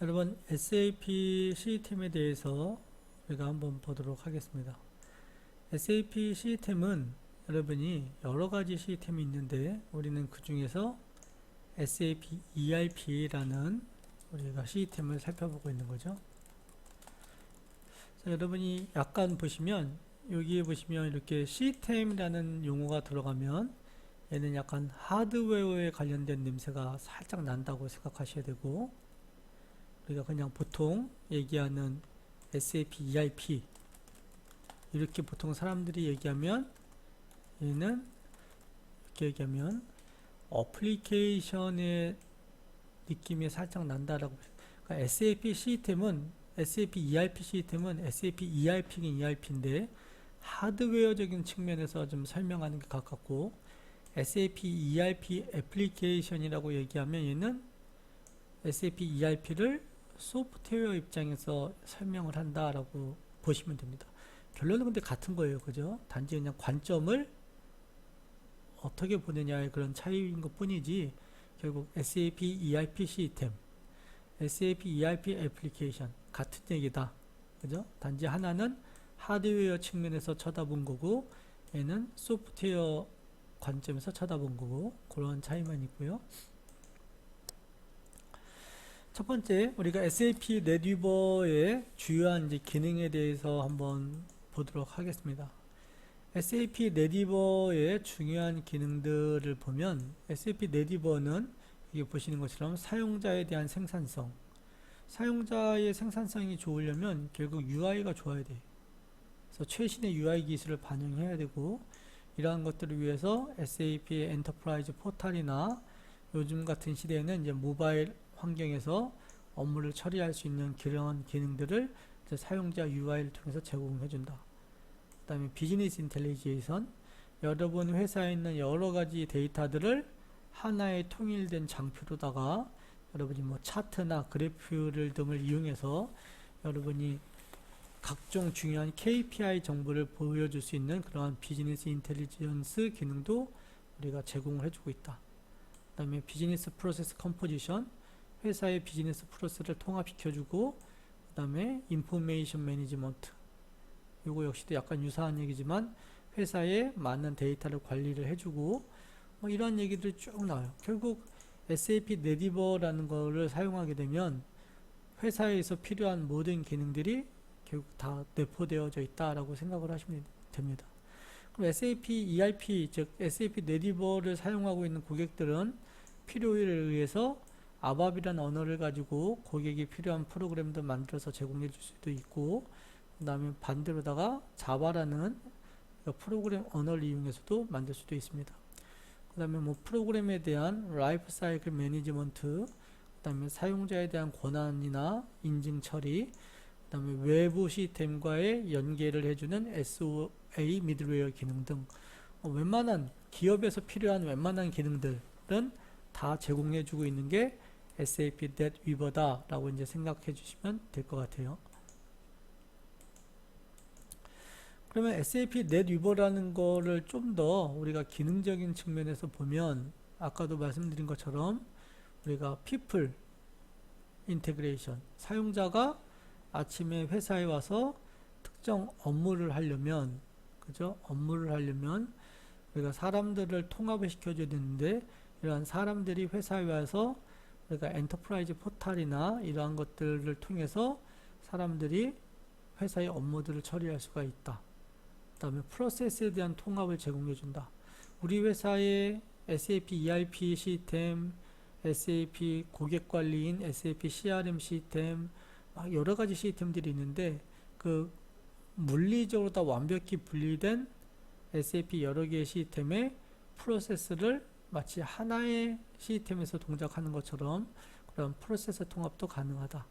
여러분, SAP 시스템에 대해서 우리가 한번 보도록 하겠습니다. SAP 시스템은 여러분이 여러 가지 시스템이 있는데 우리는 그 중에서 SAP ERP라는 우리가 시스템을 살펴보고 있는 거죠. 그래서 여러분이 약간 보시면 여기에 보시면 이렇게 시스템이라는 용어가 들어가면 얘는 약간 하드웨어에 관련된 냄새가 살짝 난다고 생각하셔야 되고, 우리가 그냥 보통 얘기하는 SAP ERP 이렇게 보통 사람들이 얘기하면 얘는 이렇게 얘기하면 어플리케이션의 느낌이 살짝 난다라고. 그러니까 SAP ERP 시스템은 SAP ERP긴 ERP인데 하드웨어적인 측면에서 좀 설명하는 게 가깝고, SAP ERP 애플리케이션이라고 얘기하면 얘는 SAP ERP를 소프트웨어 입장에서 설명을 한다라고 보시면 됩니다. 결론은 근데 같은 거예요. 그죠? 단지 그냥 관점을 어떻게 보느냐의 그런 차이인 것 뿐이지, 결국 SAP ERP 시스템, SAP ERP 애플리케이션 같은 얘기다. 그죠? 단지 하나는 하드웨어 측면에서 쳐다본 거고, 얘는 소프트웨어 관점에서 쳐다본 거고, 그런 차이만 있고요. 첫 번째, 우리가 SAP 넷위버의 주요한 이제 기능에 대해서 한번 보도록 하겠습니다. SAP 넷위버의 중요한 기능들을 보면, SAP 넷위버는 여기 보시는 것처럼 사용자에 대한 생산성, 사용자의 생산성이 좋으려면 결국 UI가 좋아야 돼. 그래서 최신의 UI 기술을 반영해야 되고, 이러한 것들을 위해서 SAP의 엔터프라이즈 포탈이나 요즘 같은 시대에는 이제 모바일 환경에서 업무를 처리할 수 있는 그런 기능들을 사용자 UI를 통해서 제공해 준다. 그 다음에 비즈니스 인텔리전스, 여러분 회사에 있는 여러 가지 데이터들을 하나의 통일된 장표로다가 여러분이 뭐 차트나 그래프를 등을 이용해서 여러분이 각종 중요한 KPI 정보를 보여줄 수 있는 그러한 비즈니스 인텔리전스 기능도 우리가 제공을 해주고 있다. 그 다음에 비즈니스 프로세스 컴포지션, 회사의 비즈니스 프로세스를 통합시켜주고, 그 다음에 인포메이션 매니지먼트, 요거 역시도 약간 유사한 얘기지만 회사에 많은 데이터를 관리를 해주고, 뭐 이런 얘기들이 쭉 나와요. 결국 SAP 넷위버라는 거를 사용하게 되면 회사에서 필요한 모든 기능들이 결국 다 내포되어져 있다라고 생각을 하시면 됩니다. 그럼 SAP ERP, 즉 SAP 넷위버를 사용하고 있는 고객들은 필요에 의해서 ABAP이라는 언어를 가지고 고객이 필요한 프로그램도 만들어서 제공해 줄 수도 있고, 그 다음에 반대로다가 자바라는 프로그램 언어를 이용해서도 만들 수도 있습니다. 그 다음에 뭐 프로그램에 대한 라이프 사이클 매니지먼트, 그 다음에 사용자에 대한 권한이나 인증 처리, 그 다음에 외부 시스템과의 연계를 해주는 SOA 미들웨어 기능 등 웬만한 기업에서 필요한 웬만한 기능들은 다 제공해주고 있는 게 SAP 넷위버다 라고 이제 생각해 주시면 될 것 같아요. 그러면 SAP 넷위버라는 거를 좀 더 우리가 기능적인 측면에서 보면, 아까도 말씀드린 것처럼 우리가 people 인테그레이션, 사용자가 아침에 회사에 와서 특정 업무를 하려면, 그죠? 업무를 하려면 우리가 사람들을 통합을 시켜줘야 되는데, 이러한 사람들이 회사에 와서 우리가 엔터프라이즈 포탈이나 이러한 것들을 통해서 사람들이 회사의 업무들을 처리할 수가 있다. 그 다음에 프로세스에 대한 통합을 제공해 준다. 우리 회사의 SAP ERP 시스템, SAP 고객관리인 SAP CRM 시스템, 막 여러 가지 시스템들이 있는데, 그 물리적으로 다 완벽히 분리된 SAP 여러 개의 시스템의 프로세스를 마치 하나의 시스템에서 동작하는 것처럼 그런 프로세스 통합도 가능하다.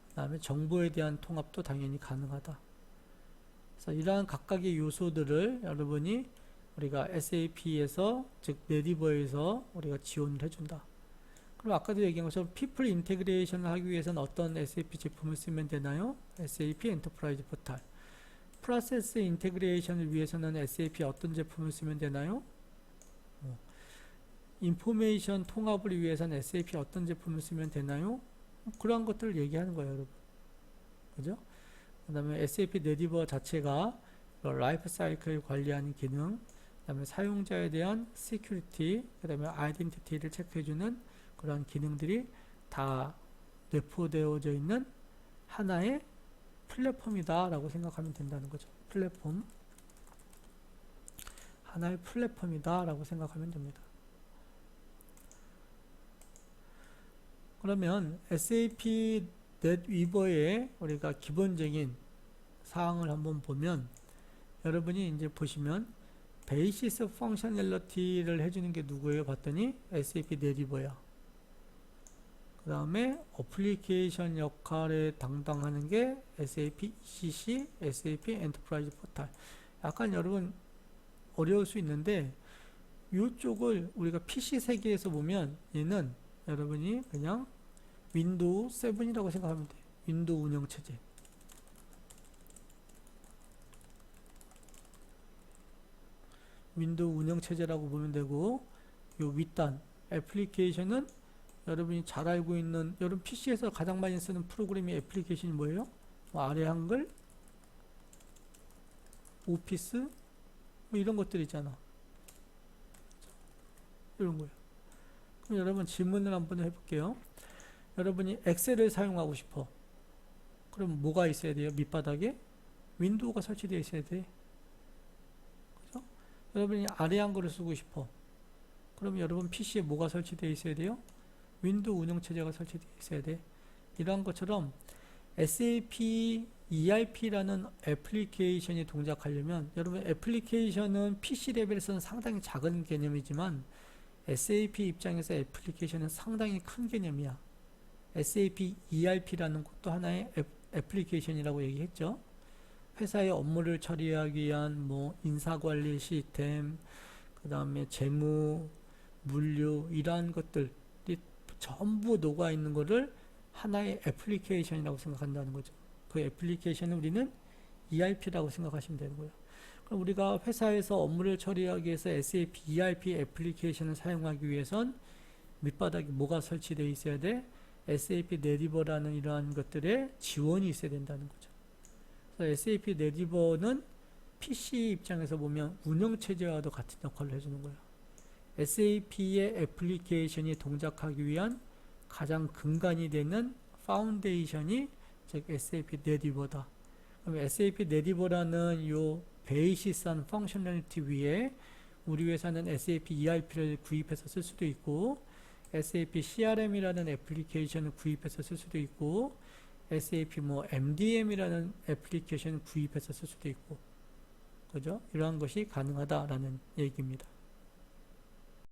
그 다음에 정보에 대한 통합도 당연히 가능하다. 그래서 이러한 각각의 요소들을 여러분이 우리가 SAP에서, 즉 넷위버에서 우리가 지원을 해준다. 그럼 아까도 얘기한 것처럼 people 인테그레이션을 하기 위해서는 어떤 SAP 제품을 쓰면 되나요? SAP 엔터프라이즈 포탈. 프로세스 인테그레이션을 위해서는 SAP 어떤 제품을 쓰면 되나요? 인포메이션 통합을 위해서는 SAP 어떤 제품을 쓰면 되나요? 그러한 것들을 얘기하는 거예요, 여러분. 그죠? 그 다음에 SAP 네디버 자체가 라이프 사이클 관리하는 기능, 그 다음에 사용자에 대한 시큐리티, 그 다음에 아이덴티티를 체크해주는 그런 기능들이 다 내포되어져 있는 하나의 플랫폼이다 라고 생각하면 된다는 거죠. 플랫폼. 하나의 플랫폼이다 라고 생각하면 됩니다. 그러면 SAP 넷위버의 우리가 기본적인 사항을 한번 보면, 여러분이 이제 보시면 베이시스 펑셔널리티를 해주는 게 누구예요? 봤더니 SAP 넷위버야. 그 다음에 어플리케이션 역할에 담당하는 게 SAP ECC, SAP 엔터프라이즈 포탈. 약간 여러분 어려울 수 있는데, 이쪽을 우리가 PC 세계에서 보면 얘는 여러분이 그냥 윈도우 7이라고 생각하면 돼요. 윈도우 운영체제. 윈도우 운영체제라고 보면 되고, 요 윗단 애플리케이션은 여러분이 잘 알고 있는, 여러분 PC에서 가장 많이 쓰는 프로그램이 애플리케이션이 뭐예요? 아래 한글, 오피스, 뭐 이런 것들 있잖아. 이런 거예요. 그럼 여러분 질문을 한번 해볼게요. 여러분이 엑셀을 사용하고 싶어. 그럼 뭐가 있어야 돼요? 밑바닥에 윈도우가 설치되어 있어야 돼. 그죠? 여러분이 아래 한글을 쓰고 싶어. 그럼 여러분 PC에 뭐가 설치되어 있어야 돼요? 윈도우 운영체제가 설치되어 있어야 돼. 이러한 것처럼 SAP ERP라는 애플리케이션이 동작하려면, 여러분 애플리케이션은 PC 레벨에서는 상당히 작은 개념이지만 SAP 입장에서 애플리케이션은 상당히 큰 개념이야. SAP ERP라는 것도 하나의 애플리케이션이라고 얘기했죠. 회사의 업무를 처리하기 위한 뭐 인사관리 시스템, 그 다음에 재무, 물류, 이러한 것들이 전부 녹아 있는 것을 하나의 애플리케이션이라고 생각한다는 거죠. 그 애플리케이션은 우리는 ERP라고 생각하시면 되는 거예요. 그럼 우리가 회사에서 업무를 처리하기 위해서 SAP ERP 애플리케이션을 사용하기 위해선 밑바닥에 뭐가 설치되어 있어야 돼? SAP 넷위버라는 이러한 것들의 지원이 있어야 된다는 거죠. 그래서 SAP 넷위버는 PC 입장에서 보면 운영체제와도 같은 역할을 해주는 거예요. SAP의 애플리케이션이 동작하기 위한 가장 근간이 되는 파운데이션이 즉 SAP 넷위버다. 그럼 SAP 넷위버라는 요 베이시스한 펑셔널리티 위에 우리 회사는 SAP ERP를 구입해서 쓸 수도 있고, SAP CRM이라는 애플리케이션을 구입해서 쓸 수도 있고, SAP 뭐 MDM이라는 애플리케이션을 구입해서 쓸 수도 있고, 그죠? 이러한 것이 가능하다라는 얘기입니다.